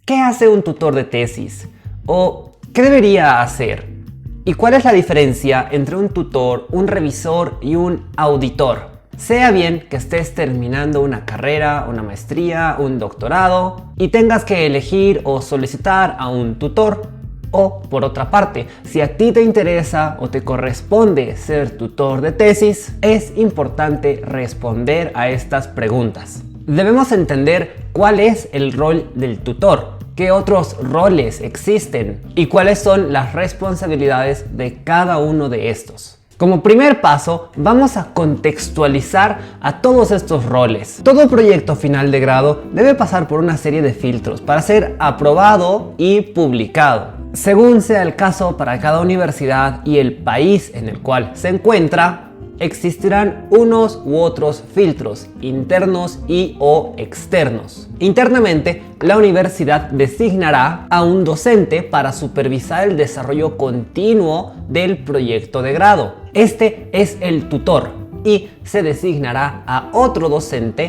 ¿Qué hace un tutor de tesis? ¿O qué debería hacer? ¿Y cuál es la diferencia entre un tutor, un revisor y un auditor? Sea bien que estés terminando una carrera, una maestría, un doctorado y tengas que elegir o solicitar a un tutor. O, por otra parte, si a ti te interesa o te corresponde ser tutor de tesis, es importante responder a estas preguntas. Debemos entender cuál es el rol del tutor, qué otros roles existen y cuáles son las responsabilidades de cada uno de estos. Como primer paso, vamos a contextualizar a todos estos roles. Todo proyecto final de grado debe pasar por una serie de filtros para ser aprobado y publicado. Según sea el caso para cada universidad y el país en el cual se encuentra, existirán unos u otros filtros internos y o externos. Internamente, la universidad designará a un docente para supervisar el desarrollo continuo del proyecto de grado. Este es el tutor y se designará a otro docente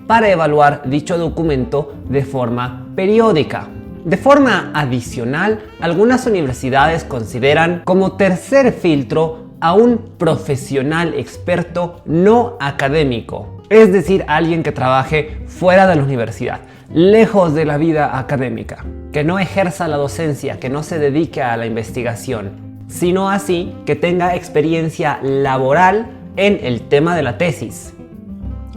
para evaluar dicho documento de forma periódica. De forma adicional, algunas universidades consideran como tercer filtro a un profesional experto no académico, es decir, alguien que trabaje fuera de la universidad, lejos de la vida académica, que no ejerza la docencia, que no se dedique a la investigación, sino así que tenga experiencia laboral en el tema de la tesis,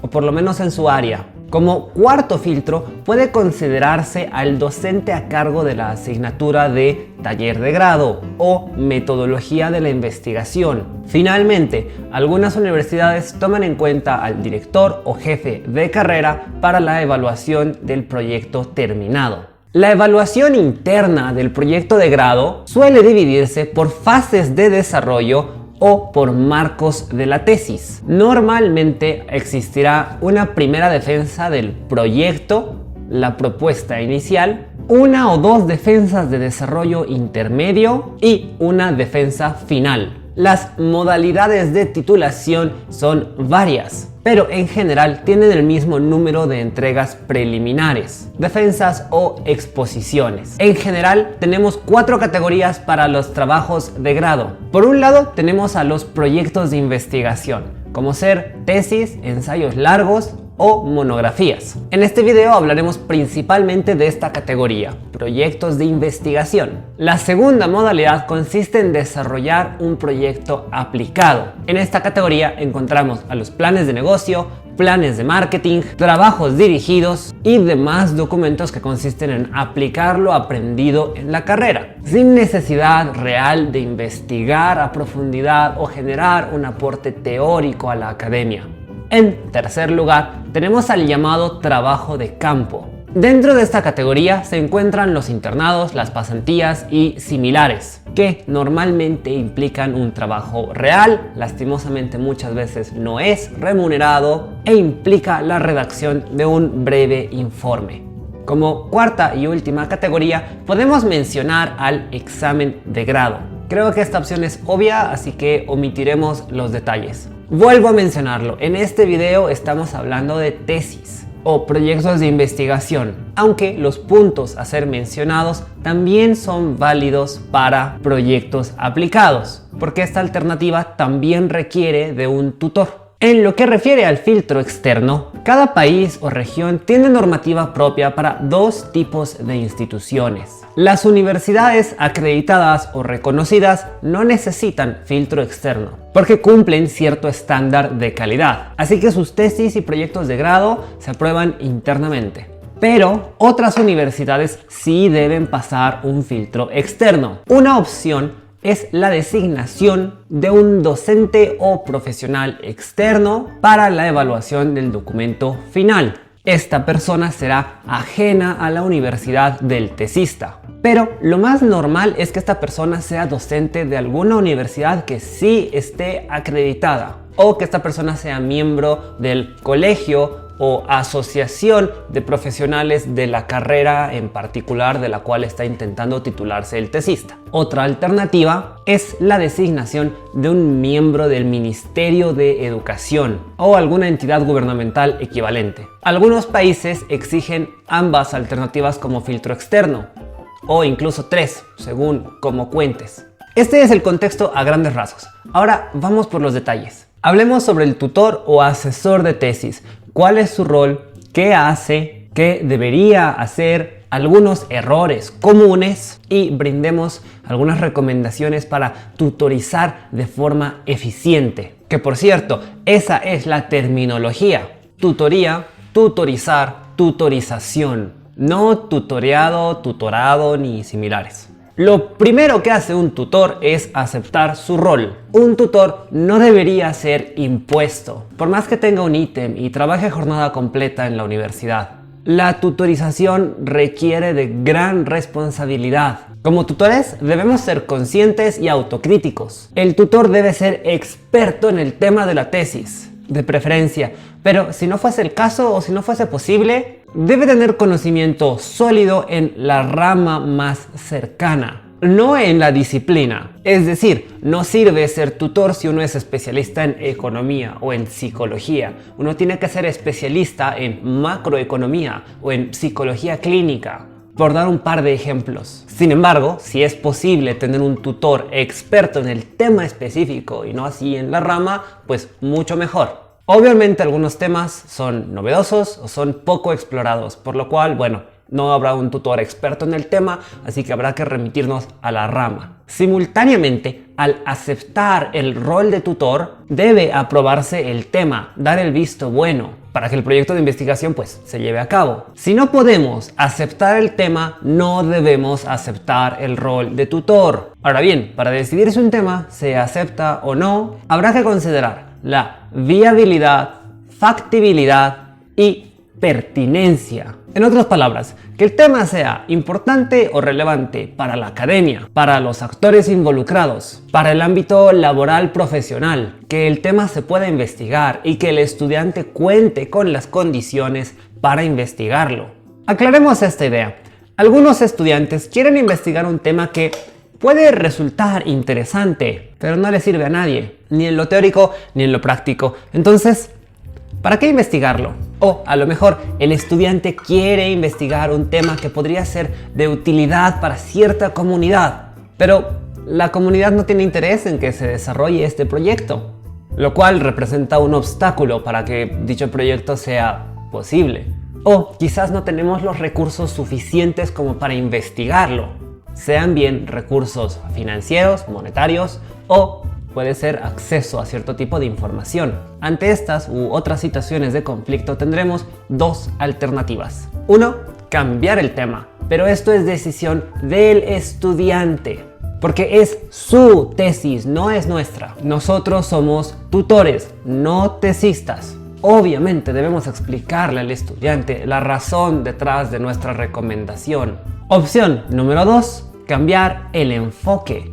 o por lo menos en su área. Como cuarto filtro puede considerarse al docente a cargo de la asignatura de taller de grado o metodología de la investigación. Finalmente, algunas universidades toman en cuenta al director o jefe de carrera para la evaluación del proyecto terminado. La evaluación interna del proyecto de grado suele dividirse por fases de desarrollo o por marcos de la tesis. Normalmente existirá una primera defensa del proyecto, la propuesta inicial, una o dos defensas de desarrollo intermedio y una defensa final. Las modalidades de titulación son varias, pero en general tienen el mismo número de entregas preliminares, defensas o exposiciones. En general tenemos 4 categorías para los trabajos de grado. Por un lado tenemos a los proyectos de investigación, como ser tesis, ensayos largos o monografías. En este video hablaremos principalmente de esta categoría, proyectos de investigación. La segunda modalidad consiste en desarrollar un proyecto aplicado. En esta categoría encontramos a los planes de negocio, planes de marketing, trabajos dirigidos y demás documentos que consisten en aplicar lo aprendido en la carrera, sin necesidad real de investigar a profundidad o generar un aporte teórico a la academia. En tercer lugar, tenemos al llamado trabajo de campo. Dentro de esta categoría se encuentran los internados, las pasantías y similares, que normalmente implican un trabajo real, lastimosamente muchas veces no es remunerado e implica la redacción de un breve informe. Como cuarta y última categoría, podemos mencionar al examen de grado. Creo que esta opción es obvia, así que omitiremos los detalles. Vuelvo a mencionarlo, en este video estamos hablando de tesis o proyectos de investigación, aunque los puntos a ser mencionados también son válidos para proyectos aplicados, porque esta alternativa también requiere de un tutor. En lo que refiere al filtro externo, cada país o región tiene normativa propia para 2 tipos de instituciones. Las universidades acreditadas o reconocidas no necesitan filtro externo, porque cumplen cierto estándar de calidad, así que sus tesis y proyectos de grado se aprueban internamente. Pero otras universidades sí deben pasar un filtro externo. Una opción es la designación de un docente o profesional externo para la evaluación del documento final. Esta persona será ajena a la universidad del tesista. Pero lo más normal es que esta persona sea docente de alguna universidad que sí esté acreditada, o que esta persona sea miembro del colegio o asociación de profesionales de la carrera en particular de la cual está intentando titularse el tesista. Otra alternativa es la designación de un miembro del Ministerio de Educación o alguna entidad gubernamental equivalente. Algunos países exigen ambas alternativas como filtro externo, o incluso 3, según cómo cuentes. Este es el contexto a grandes rasgos. Ahora vamos por los detalles. Hablemos sobre el tutor o asesor de tesis. ¿Cuál es su rol? ¿Qué hace? ¿Qué debería hacer? Algunos errores comunes y brindemos algunas recomendaciones para tutorizar de forma eficiente. Que por cierto, esa es la terminología. Tutoría, tutorizar, tutorización. No tutoreado, tutorado ni similares. Lo primero que hace un tutor es aceptar su rol. Un tutor no debería ser impuesto, por más que tenga un ítem y trabaje jornada completa en la universidad. La tutorización requiere de gran responsabilidad. Como tutores debemos ser conscientes y autocríticos. El tutor debe ser experto en el tema de la tesis, de preferencia, pero si no fuese el caso o si no fuese posible, debe tener conocimiento sólido en la rama más cercana, no en la disciplina. Es decir, no sirve ser tutor si uno es especialista en economía o en psicología. Uno tiene que ser especialista en macroeconomía o en psicología clínica, por dar un par de ejemplos. Sin embargo, si es posible tener un tutor experto en el tema específico y no así en la rama, pues mucho mejor. Obviamente algunos temas son novedosos o son poco explorados, por lo cual, bueno, no habrá un tutor experto en el tema, así que habrá que remitirnos a la rama. Simultáneamente, al aceptar el rol de tutor, debe aprobarse el tema, dar el visto bueno, para que el proyecto de investigación pues se lleve a cabo. Si no podemos aceptar el tema, no debemos aceptar el rol de tutor. Ahora bien, para decidir si un tema se acepta o no, habrá que considerar la viabilidad, factibilidad y pertinencia. En otras palabras, que el tema sea importante o relevante para la academia, para los actores involucrados, para el ámbito laboral profesional, que el tema se pueda investigar y que el estudiante cuente con las condiciones para investigarlo. Aclaremos esta idea. Algunos estudiantes quieren investigar un tema que puede resultar interesante, pero no le sirve a nadie, ni en lo teórico ni en lo práctico. Entonces, ¿para qué investigarlo? O a lo mejor el estudiante quiere investigar un tema que podría ser de utilidad para cierta comunidad, pero la comunidad no tiene interés en que se desarrolle este proyecto, lo cual representa un obstáculo para que dicho proyecto sea posible. O quizás no tenemos los recursos suficientes como para investigarlo. Sean bien recursos financieros, monetarios o puede ser acceso a cierto tipo de información. Ante estas u otras situaciones de conflicto tendremos dos alternativas. 1. Cambiar el tema, pero esto es decisión del estudiante, porque es su tesis, no es nuestra. Nosotros somos tutores, no tesistas. Obviamente debemos explicarle al estudiante la razón detrás de nuestra recomendación. Opción número 2. Cambiar el enfoque.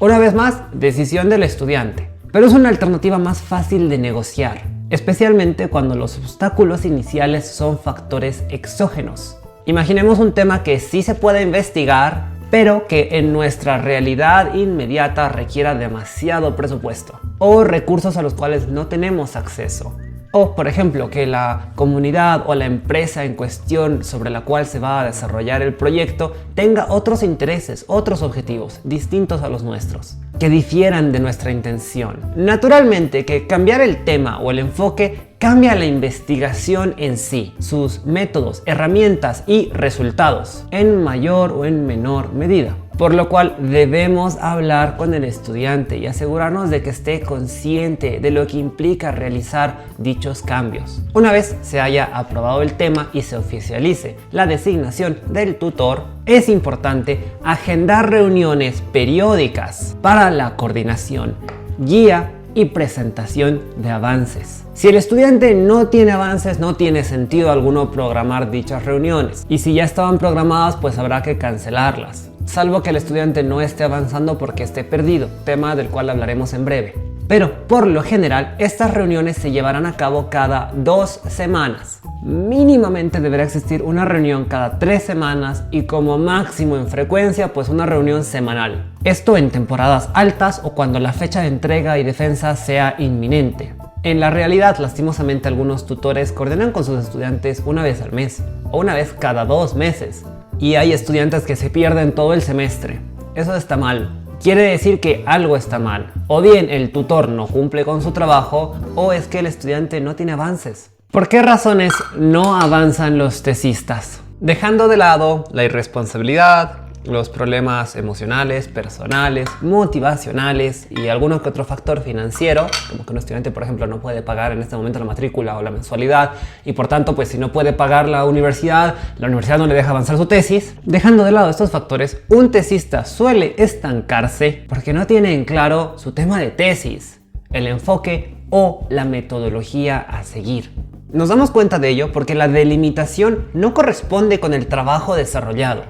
Una vez más, decisión del estudiante. Pero es una alternativa más fácil de negociar, especialmente cuando los obstáculos iniciales son factores exógenos. Imaginemos un tema que sí se puede investigar, pero que en nuestra realidad inmediata requiera demasiado presupuesto o recursos a los cuales no tenemos acceso. O, por ejemplo, que la comunidad o la empresa en cuestión sobre la cual se va a desarrollar el proyecto tenga otros intereses, otros objetivos distintos a los nuestros, que difieran de nuestra intención. Naturalmente que cambiar el tema o el enfoque cambia la investigación en sí, sus métodos, herramientas y resultados, en mayor o en menor medida. Por lo cual debemos hablar con el estudiante y asegurarnos de que esté consciente de lo que implica realizar dichos cambios. Una vez se haya aprobado el tema y se oficialice la designación del tutor, es importante agendar reuniones periódicas para la coordinación, guía y presentación de avances. Si el estudiante no tiene avances, no tiene sentido alguno programar dichas reuniones. Y si ya estaban programadas, pues habrá que cancelarlas, salvo que el estudiante no esté avanzando porque esté perdido, tema del cual hablaremos en breve. Pero por lo general, estas reuniones se llevarán a cabo cada 2 semanas. Mínimamente deberá existir una reunión cada 3 semanas y como máximo en frecuencia, pues una reunión semanal. Esto en temporadas altas o cuando la fecha de entrega y defensa sea inminente. En la realidad, lastimosamente, algunos tutores coordinan con sus estudiantes una vez al mes o una vez cada 2 meses. Y hay estudiantes que se pierden todo el semestre. Eso está mal. Quiere decir que algo está mal. O bien el tutor no cumple con su trabajo o es que el estudiante no tiene avances. ¿Por qué razones no avanzan los tesistas? Dejando de lado la irresponsabilidad, los problemas emocionales, personales, motivacionales y alguno que otro factor financiero, como que un estudiante, por ejemplo, no puede pagar en este momento la matrícula o la mensualidad y por tanto, pues si no puede pagar la universidad no le deja avanzar su tesis. Dejando de lado estos factores, un tesista suele estancarse porque no tiene en claro su tema de tesis, el enfoque o la metodología a seguir. Nos damos cuenta de ello porque la delimitación no corresponde con el trabajo desarrollado.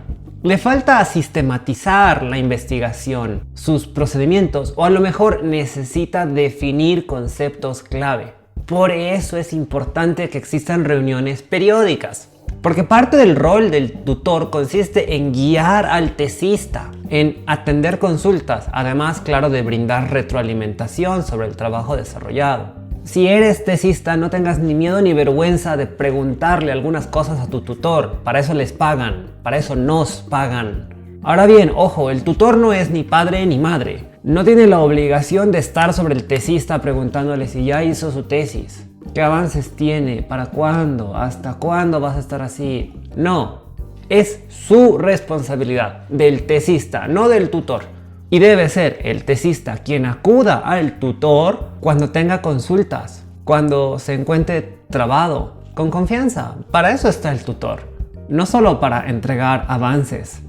Le falta sistematizar la investigación, sus procedimientos o a lo mejor necesita definir conceptos clave. Por eso es importante que existan reuniones periódicas. Porque parte del rol del tutor consiste en guiar al tesista, en atender consultas, además, claro, de brindar retroalimentación sobre el trabajo desarrollado. Si eres tesista, no tengas ni miedo ni vergüenza de preguntarle algunas cosas a tu tutor. Para eso les pagan, para eso nos pagan. Ahora bien, ojo, el tutor no es ni padre ni madre. No tiene la obligación de estar sobre el tesista preguntándole si ya hizo su tesis. ¿Qué avances tiene? ¿Para cuándo? ¿Hasta cuándo vas a estar así? No, es su responsabilidad del tesista, no del tutor. Y debe ser el tesista quien acuda al tutor cuando tenga consultas, cuando se encuentre trabado, con confianza. Para eso está el tutor, no solo para entregar avances.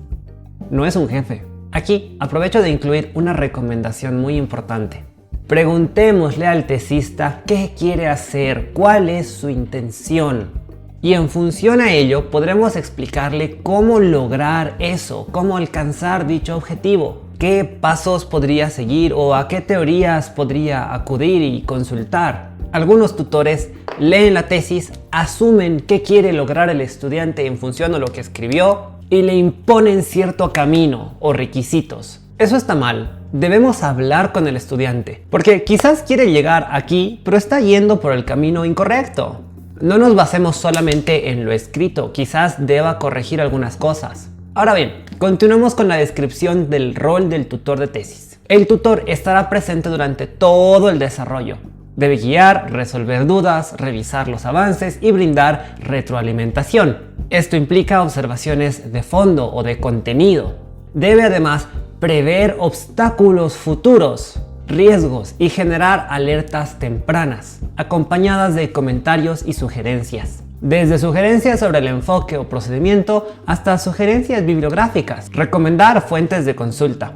No es un jefe. Aquí aprovecho de incluir una recomendación muy importante. Preguntémosle al tesista qué quiere hacer, cuál es su intención. Y en función a ello podremos explicarle cómo lograr eso, cómo alcanzar dicho objetivo. ¿Qué pasos podría seguir o a qué teorías podría acudir y consultar? Algunos tutores leen la tesis, asumen qué quiere lograr el estudiante en función a lo que escribió y le imponen cierto camino o requisitos. Eso está mal. Debemos hablar con el estudiante, porque quizás quiere llegar aquí, pero está yendo por el camino incorrecto. No nos basemos solamente en lo escrito, quizás deba corregir algunas cosas. Ahora bien, continuemos con la descripción del rol del tutor de tesis. El tutor estará presente durante todo el desarrollo. Debe guiar, resolver dudas, revisar los avances y brindar retroalimentación. Esto implica observaciones de fondo o de contenido. Debe además prever obstáculos futuros, riesgos y generar alertas tempranas, acompañadas de comentarios y sugerencias. Desde sugerencias sobre el enfoque o procedimiento hasta sugerencias bibliográficas. Recomendar fuentes de consulta.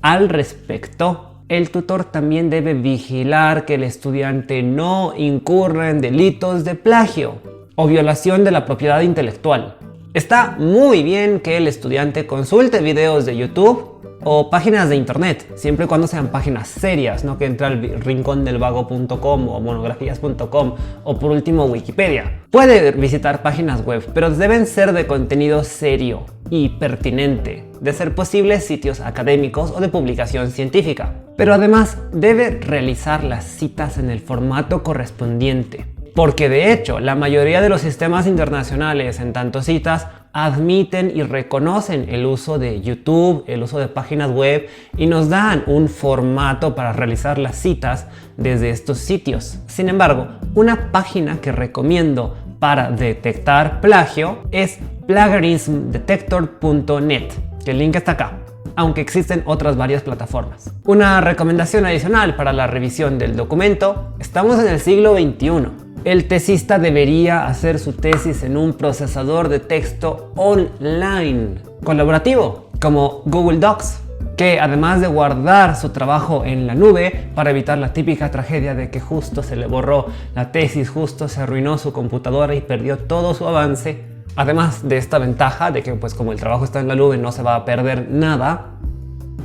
Al respecto, el tutor también debe vigilar que el estudiante no incurra en delitos de plagio o violación de la propiedad intelectual. Está muy bien que el estudiante consulte videos de YouTube o páginas de internet, siempre y cuando sean páginas serias, no que entre al rincondelvago.com o monografías.com o por último Wikipedia. Puede visitar páginas web, pero deben ser de contenido serio y pertinente, de ser posible sitios académicos o de publicación científica. Pero además debe realizar las citas en el formato correspondiente, porque de hecho la mayoría de los sistemas internacionales en tanto citas admiten y reconocen el uso de YouTube, el uso de páginas web y nos dan un formato para realizar las citas desde estos sitios. Sin embargo, una página que recomiendo para detectar plagio es plagiarismdetector.net, que el link está acá, aunque existen otras varias plataformas. Una recomendación adicional para la revisión del documento: estamos en el siglo XXI. El tesista debería hacer su tesis en un procesador de texto online colaborativo como Google Docs, que además de guardar su trabajo en la nube para evitar la típica tragedia de que justo se le borró la tesis, justo se arruinó su computadora y perdió todo su avance, además de esta ventaja de que pues como el trabajo está en la nube no se va a perder nada,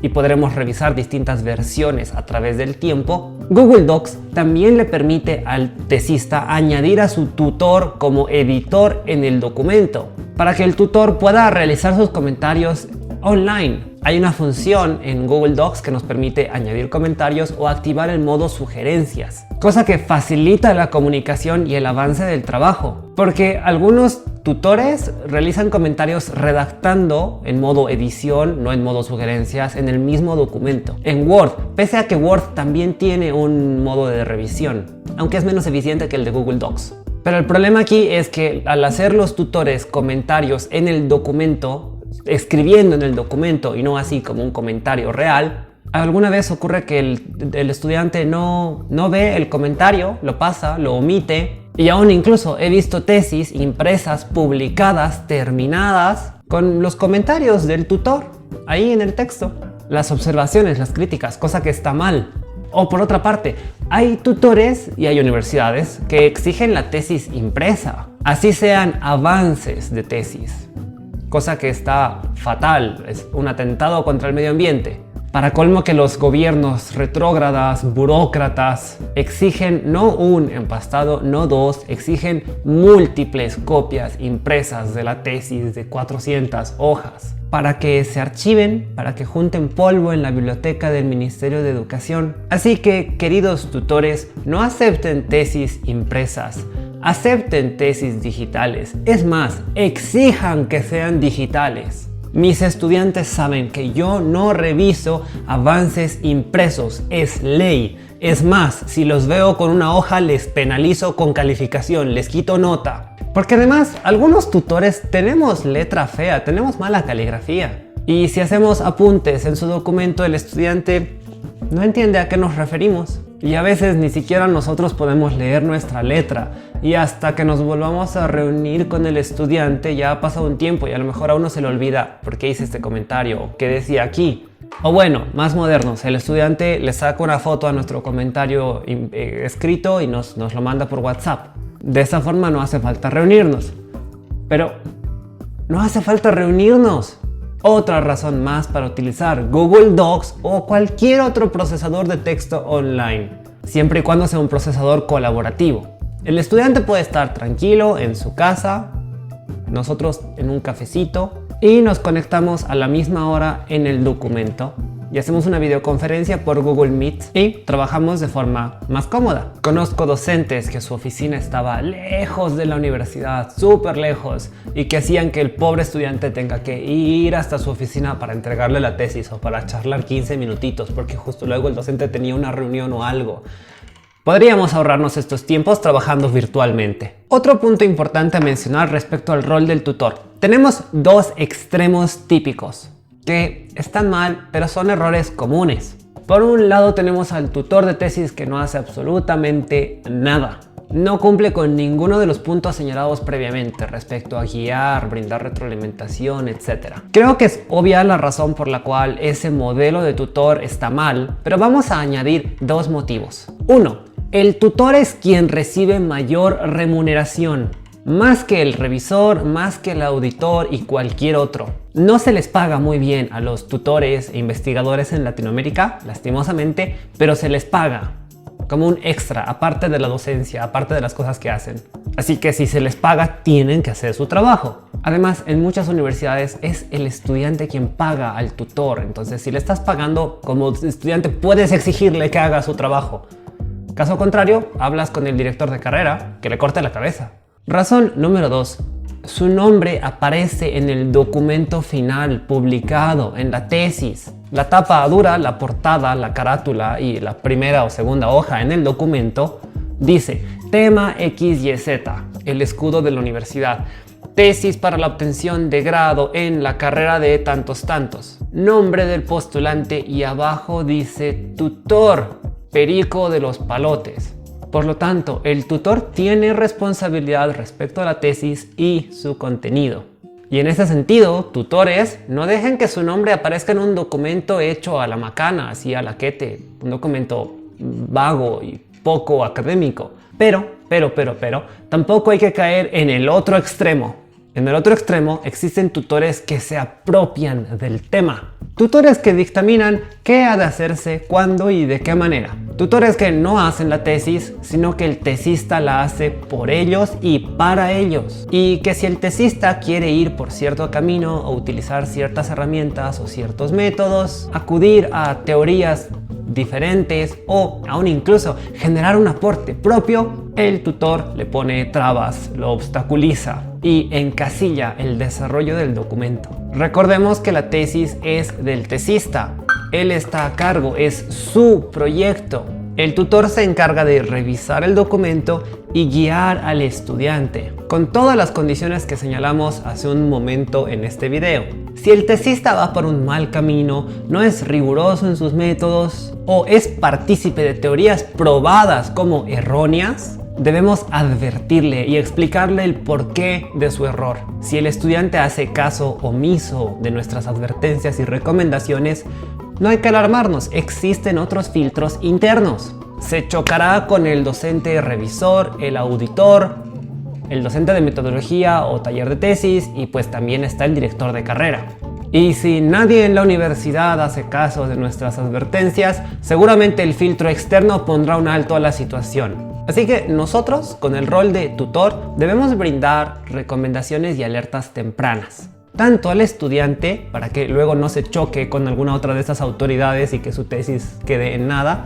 y podremos revisar distintas versiones a través del tiempo, Google Docs también le permite al tesista añadir a su tutor como editor en el documento, para que el tutor pueda realizar sus comentarios online. Hay una función en Google Docs que nos permite añadir comentarios o activar el modo sugerencias, cosa que facilita la comunicación y el avance del trabajo, porque algunos tutores realizan comentarios redactando en modo edición, no en modo sugerencias, en el mismo documento. En Word, pese a que Word también tiene un modo de revisión, aunque es menos eficiente que el de Google Docs. Pero el problema aquí es que al hacer los tutores comentarios en el documento, escribiendo en el documento y no así como un comentario real, alguna vez ocurre que el estudiante no ve el comentario, lo pasa, lo omite, y aún incluso he visto tesis impresas, publicadas, terminadas, con los comentarios del tutor ahí en el texto, las observaciones, las críticas, cosa que está mal. O por otra parte, hay tutores y hay universidades que exigen la tesis impresa, así sean avances de tesis, cosa que está fatal, es un atentado contra el medio ambiente. Para colmo que los gobiernos retrógradas, burócratas, exigen no un empastado, no dos, exigen múltiples copias impresas de la tesis de 400 hojas para que se archiven, para que junten polvo en la biblioteca del Ministerio de Educación. Así que, queridos tutores, no acepten tesis impresas, acepten tesis digitales. Es más, exijan que sean digitales. Mis estudiantes saben que yo no reviso avances impresos, es ley. Es más, si los veo con una hoja les penalizo con calificación, les quito nota. Porque además, algunos tutores tenemos letra fea, tenemos mala caligrafía. Y si hacemos apuntes en su documento, el estudiante no entiende a qué nos referimos. Y a veces ni siquiera nosotros podemos leer nuestra letra. Y hasta que nos volvamos a reunir con el estudiante ya ha pasado un tiempo y a lo mejor a uno se le olvida por qué hice este comentario o qué decía aquí. O bueno, más modernos, el estudiante le saca una foto a nuestro comentario escrito y nos lo manda por WhatsApp. De esa forma no hace falta reunirnos. Pero no hace falta reunirnos. Otra razón más para utilizar Google Docs o cualquier otro procesador de texto online, siempre y cuando sea un procesador colaborativo. El estudiante puede estar tranquilo en su casa, nosotros en un cafecito, y nos conectamos a la misma hora en el documento y hacemos una videoconferencia por Google Meet y trabajamos de forma más cómoda. Conozco docentes que su oficina estaba lejos de la universidad, súper lejos, y que hacían que el pobre estudiante tenga que ir hasta su oficina para entregarle la tesis o para charlar 15 minutitos porque justo luego el docente tenía una reunión o algo. Podríamos ahorrarnos estos tiempos trabajando virtualmente. Otro punto importante a mencionar respecto al rol del tutor. Tenemos dos extremos típicos que están mal, pero son errores comunes. Por un lado tenemos al tutor de tesis que no hace absolutamente nada. No cumple con ninguno de los puntos señalados previamente respecto a guiar, brindar retroalimentación, etc. Creo que es obvia la razón por la cual ese modelo de tutor está mal, pero vamos a añadir dos motivos. Uno, el tutor es quien recibe mayor remuneración, más que el revisor, más que el auditor y cualquier otro. No se les paga muy bien a los tutores e investigadores en Latinoamérica, lastimosamente, pero se les paga como un extra, aparte de la docencia, aparte de las cosas que hacen. Así que si se les paga, tienen que hacer su trabajo. Además, en muchas universidades es el estudiante quien paga al tutor. Entonces, si le estás pagando como estudiante, puedes exigirle que haga su trabajo. Caso contrario, hablas con el director de carrera, que le corte la cabeza. Razón número 2. Su nombre aparece en el documento final publicado, en la tesis. La tapa dura, la portada, la carátula y la primera o segunda hoja en el documento dice tema XYZ, el escudo de la universidad. Tesis para la obtención de grado en la carrera de tantos. Nombre del postulante y abajo dice tutor, Perico de los Palotes. Por lo tanto, el tutor tiene responsabilidad respecto a la tesis y su contenido. Y en ese sentido, tutores, no dejen que su nombre aparezca en un documento hecho a la macana, así a la quete, un documento vago y poco académico. Pero, tampoco hay que caer en el otro extremo. En el otro extremo existen tutores que se apropian del tema. Tutores que dictaminan qué ha de hacerse, cuándo y de qué manera. Tutores que no hacen la tesis, sino que el tesista la hace por ellos y para ellos. Y que si el tesista quiere ir por cierto camino o utilizar ciertas herramientas o ciertos métodos, acudir a teorías diferentes o aún incluso generar un aporte propio, el tutor le pone trabas, lo obstaculiza y encasilla el desarrollo del documento. Recordemos que la tesis es del tesista, él está a cargo, es su proyecto. El tutor se encarga de revisar el documento y guiar al estudiante, con todas las condiciones que señalamos hace un momento en este video. Si el tesista va por un mal camino, no es riguroso en sus métodos o es partícipe de teorías probadas como erróneas, debemos advertirle y explicarle el porqué de su error. Si el estudiante hace caso omiso de nuestras advertencias y recomendaciones, no hay que alarmarnos, existen otros filtros internos. Se chocará con el docente revisor, el auditor, el docente de metodología o taller de tesis y pues también está el director de carrera. Y si nadie en la universidad hace caso de nuestras advertencias, seguramente el filtro externo pondrá un alto a la situación. Así que nosotros, con el rol de tutor, debemos brindar recomendaciones y alertas tempranas. Tanto al estudiante, para que luego no se choque con alguna otra de estas autoridades y que su tesis quede en nada,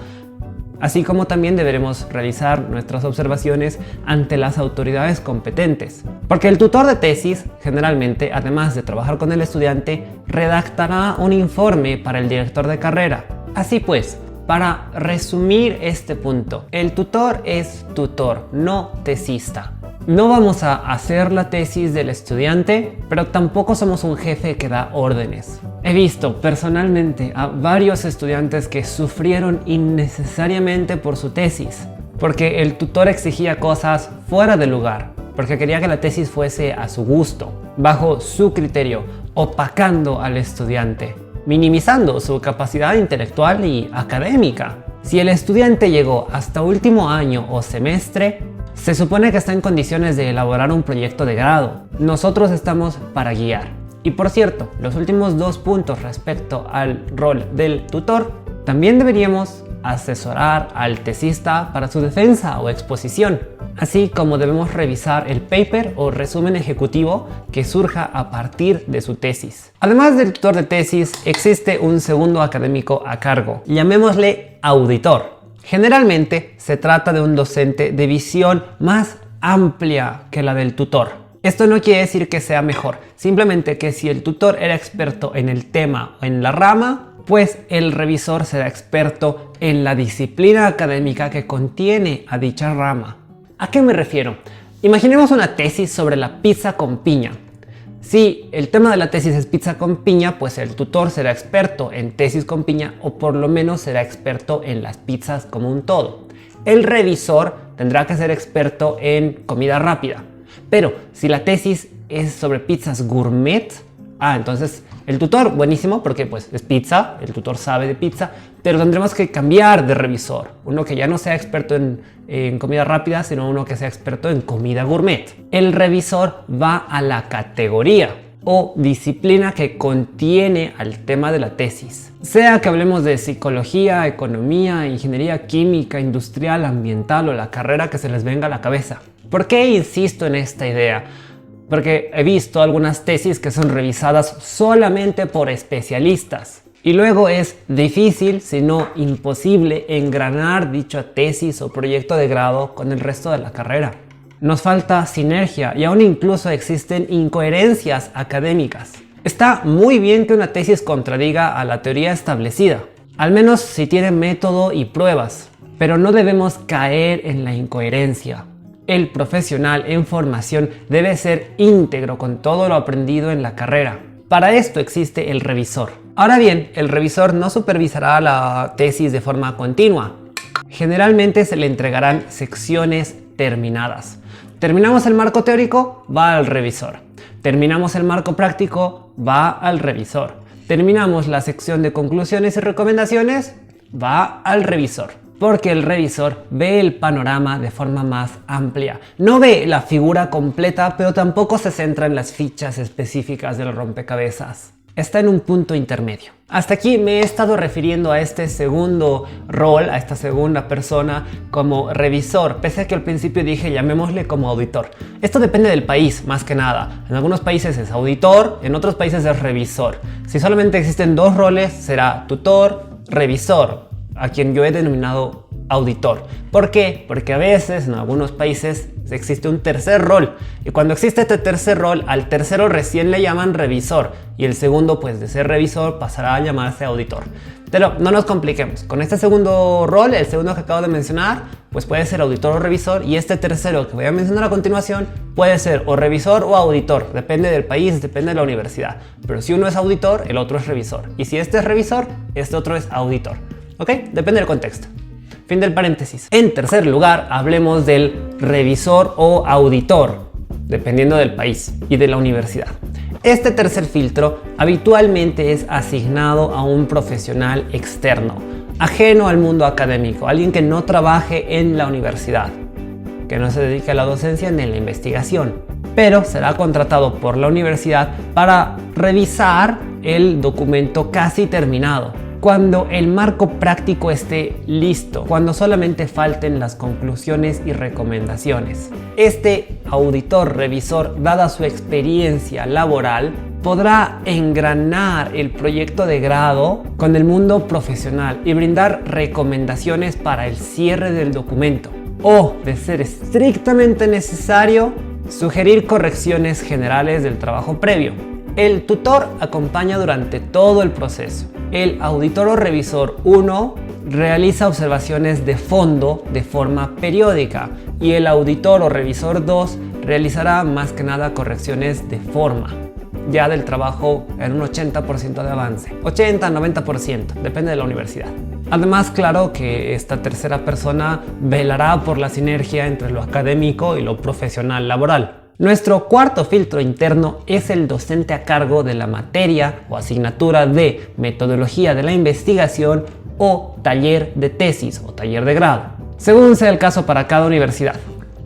así como también deberemos realizar nuestras observaciones ante las autoridades competentes. Porque el tutor de tesis, generalmente, además de trabajar con el estudiante, redactará un informe para el director de carrera. Así pues, para resumir este punto, el tutor es tutor, no tesista. No vamos a hacer la tesis del estudiante, pero tampoco somos un jefe que da órdenes. He visto personalmente a varios estudiantes que sufrieron innecesariamente por su tesis, porque el tutor exigía cosas fuera de lugar, porque quería que la tesis fuese a su gusto, bajo su criterio, opacando al estudiante, minimizando su capacidad intelectual y académica. Si el estudiante llegó hasta último año o semestre, se supone que está en condiciones de elaborar un proyecto de grado. Nosotros estamos para guiar. Y por cierto, los últimos 2 puntos respecto al rol del tutor, también deberíamos asesorar al tesista para su defensa o exposición, así como debemos revisar el paper o resumen ejecutivo que surja a partir de su tesis. Además del tutor de tesis, existe un segundo académico a cargo, llamémosle auditor. Generalmente se trata de un docente de visión más amplia que la del tutor. Esto no quiere decir que sea mejor, simplemente que si el tutor era experto en el tema o en la rama, pues el revisor será experto en la disciplina académica que contiene a dicha rama. ¿A qué me refiero? Imaginemos una tesis sobre la pizza con piña. Si el tema de la tesis es pizza con piña, pues el tutor será experto en tesis con piña o por lo menos será experto en las pizzas como un todo. El revisor tendrá que ser experto en comida rápida. Pero si la tesis es sobre pizzas gourmet, entonces el tutor, buenísimo, porque pues es pizza, el tutor sabe de pizza, pero tendremos que cambiar de revisor. Uno que ya no sea experto en comida rápida, sino uno que sea experto en comida gourmet. El revisor va a la categoría o disciplina que contiene al tema de la tesis. Sea que hablemos de psicología, economía, ingeniería química, industrial, ambiental o la carrera que se les venga a la cabeza. ¿Por qué insisto en esta idea? Porque he visto algunas tesis que son revisadas solamente por especialistas. Y luego es difícil, si no imposible, engranar dicha tesis o proyecto de grado con el resto de la carrera. Nos falta sinergia y aún incluso existen incoherencias académicas. Está muy bien que una tesis contradiga a la teoría establecida, al menos si tiene método y pruebas, pero no debemos caer en la incoherencia. El profesional en formación debe ser íntegro con todo lo aprendido en la carrera. Para esto existe el revisor. Ahora bien, el revisor no supervisará la tesis de forma continua. Generalmente se le entregarán secciones terminadas. Terminamos el marco teórico, va al revisor. Terminamos el marco práctico, va al revisor. Terminamos la sección de conclusiones y recomendaciones, va al revisor. porque el revisor ve el panorama de forma más amplia. No ve la figura completa, pero tampoco se centra en las fichas específicas del rompecabezas. Está en un punto intermedio. Hasta aquí me he estado refiriendo a este segundo rol, a esta segunda persona como revisor, pese a que al principio dije llamémosle como auditor. Esto depende del país, más que nada. En algunos países es auditor, en otros países es revisor. Si solamente existen dos roles, será tutor, revisor, a quien yo he denominado auditor. ¿Por qué? Porque a veces en algunos países existe un tercer rol, y cuando existe este tercer rol, al tercero recién le llaman revisor, y el segundo, pues de ser revisor, pasará a llamarse auditor. Pero no nos compliquemos, con este segundo rol, el segundo que acabo de mencionar, pues puede ser auditor o revisor, y este tercero que voy a mencionar a continuación puede ser o revisor o auditor, depende del país, depende de la universidad. Pero si uno es auditor, el otro es revisor, y si este es revisor, este otro es auditor. ¿Ok? Depende del contexto. Fin del paréntesis. En tercer lugar, hablemos del revisor o auditor, dependiendo del país y de la universidad. Este tercer filtro habitualmente es asignado a un profesional externo, ajeno al mundo académico, alguien que no trabaje en la universidad, que no se dedique a la docencia ni a la investigación, pero será contratado por la universidad para revisar el documento casi terminado, cuando el marco práctico esté listo, cuando solamente falten las conclusiones y recomendaciones. Este auditor revisor, dada su experiencia laboral, podrá engranar el proyecto de grado con el mundo profesional y brindar recomendaciones para el cierre del documento, o, de ser estrictamente necesario, sugerir correcciones generales del trabajo previo. El tutor acompaña durante todo el proceso. El auditor o revisor 1 realiza observaciones de fondo de forma periódica, y el auditor o revisor 2 realizará más que nada correcciones de forma, ya del trabajo en un 80% de avance, 80-90%, depende de la universidad. Además, claro que esta tercera persona velará por la sinergia entre lo académico y lo profesional laboral. Nuestro cuarto filtro interno es el docente a cargo de la materia o asignatura de metodología de la investigación o taller de tesis o taller de grado, según sea el caso para cada universidad.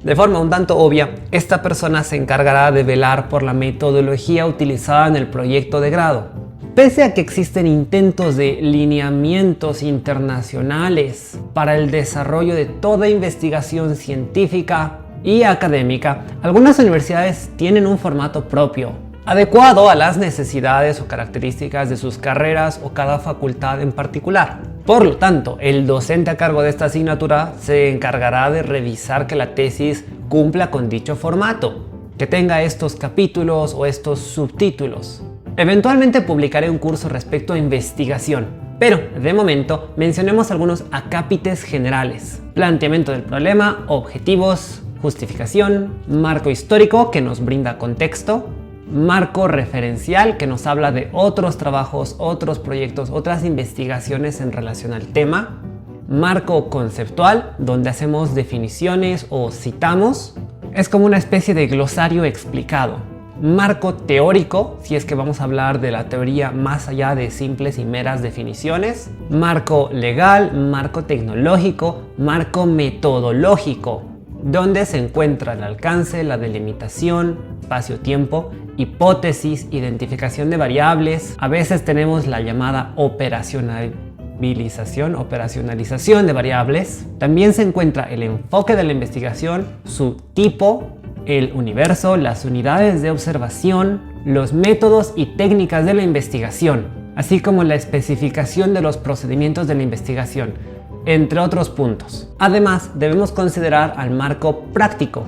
De forma un tanto obvia, esta persona se encargará de velar por la metodología utilizada en el proyecto de grado. Pese a que existen intentos de lineamientos internacionales para el desarrollo de toda investigación científica y académica, algunas universidades tienen un formato propio, adecuado a las necesidades o características de sus carreras o cada facultad en particular. Por lo tanto, el docente a cargo de esta asignatura se encargará de revisar que la tesis cumpla con dicho formato, que tenga estos capítulos o estos subtítulos. Eventualmente publicaré un curso respecto a investigación, pero de momento mencionemos algunos acápites generales: planteamiento del problema, objetivos, justificación, marco histórico que nos brinda contexto, marco referencial que nos habla de otros trabajos, otros proyectos, otras investigaciones en relación al tema, marco conceptual donde hacemos definiciones o citamos, es como una especie de glosario explicado, marco teórico si es que vamos a hablar de la teoría más allá de simples y meras definiciones, marco legal, marco tecnológico, marco metodológico, donde se encuentra el alcance, la delimitación, espacio-tiempo, hipótesis, identificación de variables. A veces tenemos la llamada operacionalización de variables. También se encuentra el enfoque de la investigación, su tipo, el universo, las unidades de observación, los métodos y técnicas de la investigación, así como la especificación de los procedimientos de la investigación, entre otros puntos. Además, debemos considerar al marco práctico,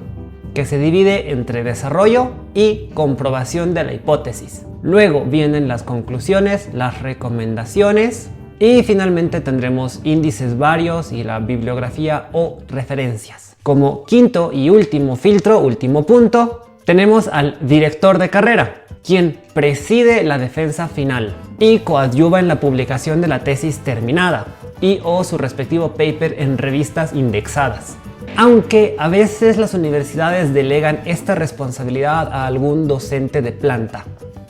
que se divide entre desarrollo y comprobación de la hipótesis. Luego vienen las conclusiones, las recomendaciones y finalmente tendremos índices varios y la bibliografía o referencias. Como quinto y último filtro, último punto, tenemos al director de carrera, quien preside la defensa final y coadyuva en la publicación de la tesis terminada y o su respectivo paper en revistas indexadas. Aunque a veces las universidades delegan esta responsabilidad a algún docente de planta.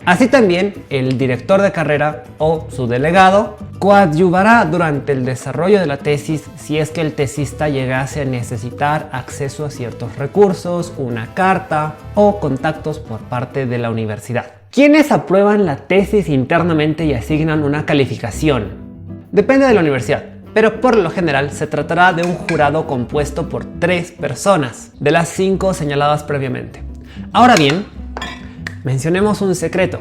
Así también el director de carrera o su delegado coadyuvará durante el desarrollo de la tesis si es que el tesista llegase a necesitar acceso a ciertos recursos, una carta o contactos por parte de la universidad. ¿Quiénes aprueban la tesis internamente y asignan una calificación? Depende de la universidad, pero por lo general se tratará de un jurado compuesto por 3 personas, de las 5 señaladas previamente. Ahora bien, mencionemos un secreto.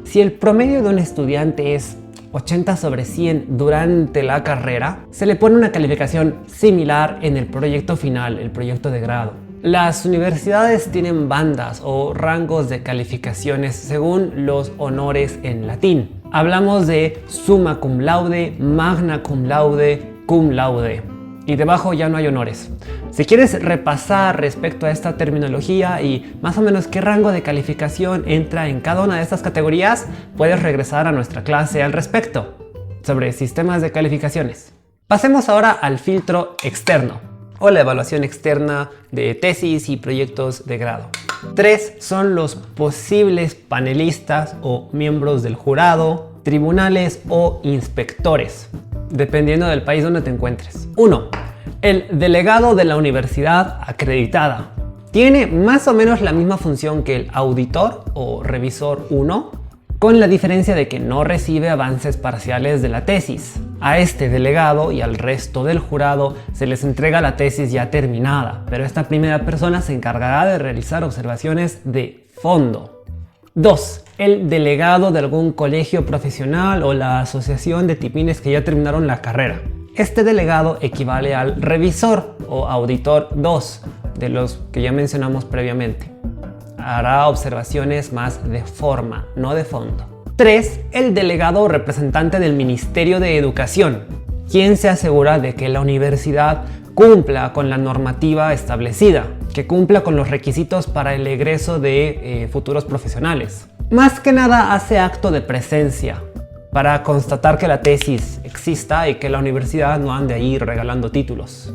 Si el promedio de un estudiante es 80 sobre 100 durante la carrera, se le pone una calificación similar en el proyecto final, el proyecto de grado. Las universidades tienen bandas o rangos de calificaciones según los honores en latín. Hablamos de summa cum laude, magna cum laude, y debajo ya no hay honores. Si quieres repasar respecto a esta terminología y más o menos qué rango de calificación entra en cada una de estas categorías, puedes regresar a nuestra clase al respecto sobre sistemas de calificaciones. Pasemos ahora al filtro externo o la evaluación externa de tesis y proyectos de grado. 3 son los posibles panelistas o miembros del jurado, tribunales o inspectores, dependiendo del país donde te encuentres. 1. El delegado de la universidad acreditada. Tiene más o menos la misma función que el auditor o revisor 1, con la diferencia de que no recibe avances parciales de la tesis. A este delegado y al resto del jurado se les entrega la tesis ya terminada, pero esta primera persona se encargará de realizar observaciones de fondo. 2. El delegado de algún colegio profesional o la asociación de tipines que ya terminaron la carrera. Este delegado equivale al revisor o auditor 2 de los que ya mencionamos previamente. Hará observaciones más de forma, no de fondo. 3. El delegado o representante del Ministerio de Educación, quien se asegura de que la universidad cumpla con la normativa establecida, que cumpla con los requisitos para el egreso de futuros profesionales. Más que nada hace acto de presencia para constatar que la tesis exista y que la universidad no ande ahí regalando títulos.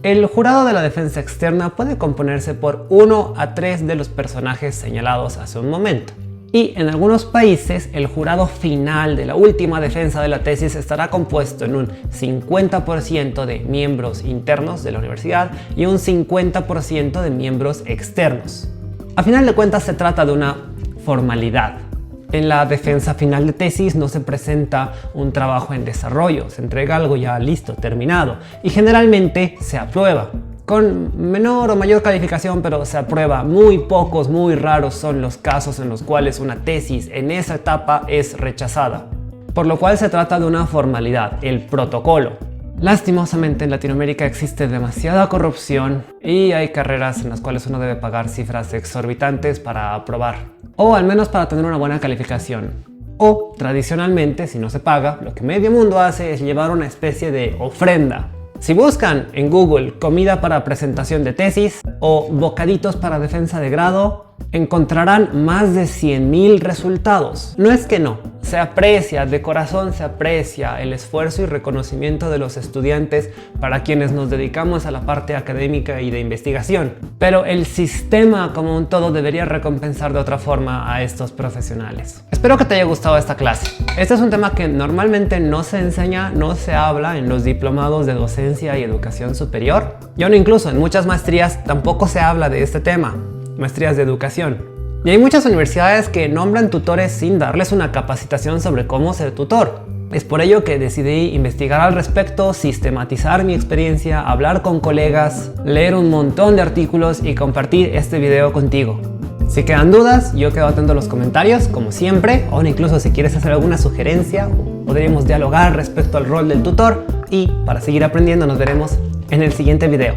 El jurado de la defensa externa puede componerse por 1 a 3 de los personajes señalados hace un momento. Y en algunos países el jurado final de la última defensa de la tesis estará compuesto en un 50% de miembros internos de la universidad y un 50% de miembros externos. A final de cuentas se trata de una formalidad. En la defensa final de tesis no se presenta un trabajo en desarrollo, se entrega algo ya listo, terminado, y generalmente se aprueba. Con menor o mayor calificación, pero se aprueba. Muy pocos, muy raros son los casos en los cuales una tesis en esa etapa es rechazada. Por lo cual se trata de una formalidad, el protocolo. Lastimosamente en Latinoamérica existe demasiada corrupción y hay carreras en las cuales uno debe pagar cifras exorbitantes para aprobar, o al menos para tener una buena calificación. O tradicionalmente, si no se paga, lo que medio mundo hace es llevar una especie de ofrenda. Si buscan en Google comida para presentación de tesis o bocaditos para defensa de grado, encontrarán más de 100,000 resultados. No es que no, se aprecia, de corazón se aprecia el esfuerzo y reconocimiento de los estudiantes para quienes nos dedicamos a la parte académica y de investigación. Pero el sistema como un todo debería recompensar de otra forma a estos profesionales. Espero que te haya gustado esta clase. Este es un tema que normalmente no se enseña, no se habla en los diplomados de docencia y educación superior. Y aún incluso en muchas maestrías tampoco se habla de este tema. Maestrías de educación. Y hay muchas universidades que nombran tutores sin darles una capacitación sobre cómo ser tutor. Es por ello que decidí investigar al respecto, sistematizar mi experiencia, hablar con colegas, leer un montón de artículos y compartir este video contigo. Si quedan dudas, yo quedo atento a los comentarios, como siempre, o incluso si quieres hacer alguna sugerencia, podríamos dialogar respecto al rol del tutor. Y para seguir aprendiendo nos veremos en el siguiente video.